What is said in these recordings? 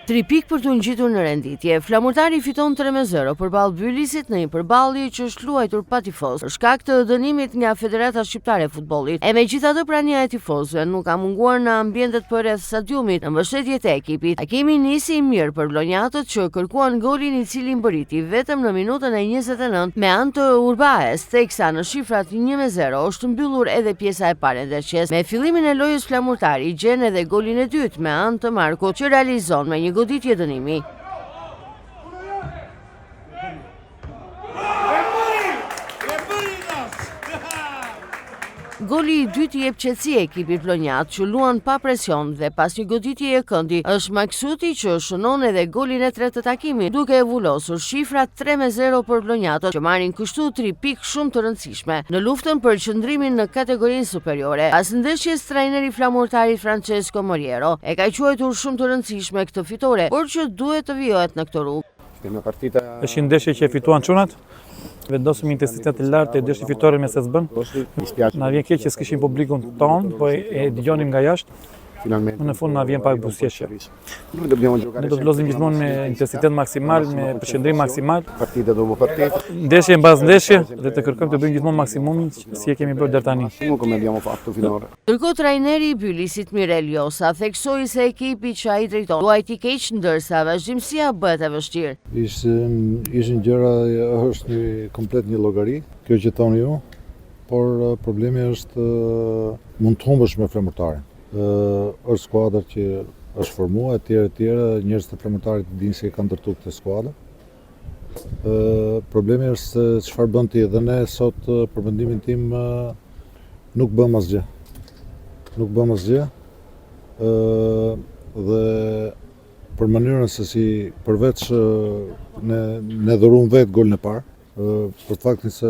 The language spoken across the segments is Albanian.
3 pikë për të ngjitur në renditje. Flamurtari fiton 3-0 përballë Bylisit në një përballje që është luajtur pa tifoz për shkak të dënimit nga Federata Shqiptare e Futbollit. E megjithatë prania e tifozëve nuk ka munguar në ambientet përreth stadiumit në mbështetje të ekipit. Takimi nisi mirë për vlonjatët që kërkuan golin i cili mbërriti vetëm në minutën e 29 me anë të Urbaes, teksa në shifrat 1-0 është mbyllur edhe pjesa e parë e ndeshjes. Me fillimin e lojës Flamurtari gjen edhe golin e dytë me anë të Markut që realizon me një goditje dënimi. Goli i dytë i jep qetësi ekipit vlonjat që luan pa presion dhe pas një goditje e këndi është Maksuti që shënon edhe golin e tretë të takimit, duke e vullosur shifrat 3-0 për vlonjatët që marrin kështu 3 pikë shumë të rëndësishme në luftën për qëndrimin në kategorinë superiore. Pas ndeshjes trajneri flamurtarit Francesco Moriero e ka quajtur shumë të rëndësishme këtë fitore, por që duhet të vijohet në këtë rrugë. Është një ndeshje që e fituan çunat. Vendosëm intensitet të lartë e ndeshje fitore me SSB-n. Na vjen keq që s'kishim publikun ton, po e dëgjonim nga jashtë. Në fund na vjen pak buzëqeshje. Ne do të lozim gjithmonë me intensitet maksimal, me përqendrim maksimal. Ndeshje mbas ndeshje dhe të kërkojmë të bëjmë gjithmonë maksimumin si e kemi bërë deri tani. Ndërkohë trajneri i Bylisit Mirel Josa theksoi se ekipi që ai drejton luajti keq ndërsa vazhdimësia bëhet e vështirë. Ishin gjëra, është një komplet një llogari, kjo që thoni ju, por problemi është mund të humbësh me Flamurtarin. Është skuadër që është formuar etj, njerëz të Flamurtarit dinë se kanë ndërtuar këtë skuadër. Problemi është se çfarë bën ti dhe ne sot për mendimin tim nuk bëm asgjë. Dhe për mënyrën se si përveç ne dhuruam vetë golin e parë, për faktin se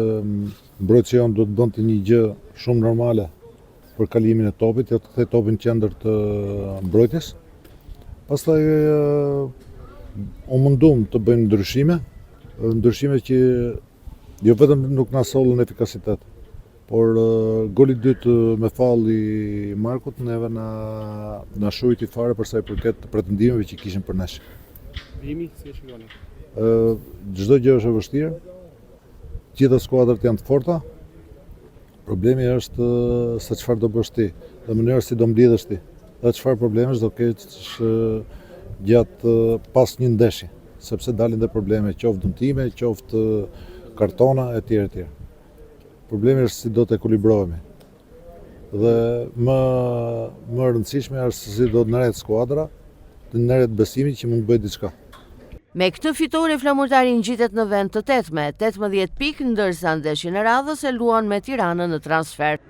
mbrojtësia jonë do të bënte një gjë shumë normale për kalimin e topit, jo të kthej topin në qendër të mbrojtjes. Pastaj u mundum të bëjmë ndryshime që jo vetëm nuk na sollën efikasitet, por goli i dytë me falli i Markut neve na shujti fare për sa i përket pretendimeve që kishim për nesh. Vimi si e shikoni? Çdo gjë është e vështirë. Gjitha skuadrat janë të forta. Problemi është se çfarë do bësh ti, dhe mënyra si do mblidhesh ti, dhe çfarë problemesh do kesh gjatë pas një ndeshje, sepse dalin dhe probleme, qoftë dëmtime, qoftë kartona etj. Problemi është si do të ekuilibrohemi. Dhe më rëndësishme është si do të nërret skuadra, të nërret besimi që mund të bëjë diçka. Me këtë fitore Flamurtari ngjitet në vend të 8 me 18 pikë ndërsa ndeshjen e radhës e luan me Tiranën në transfer.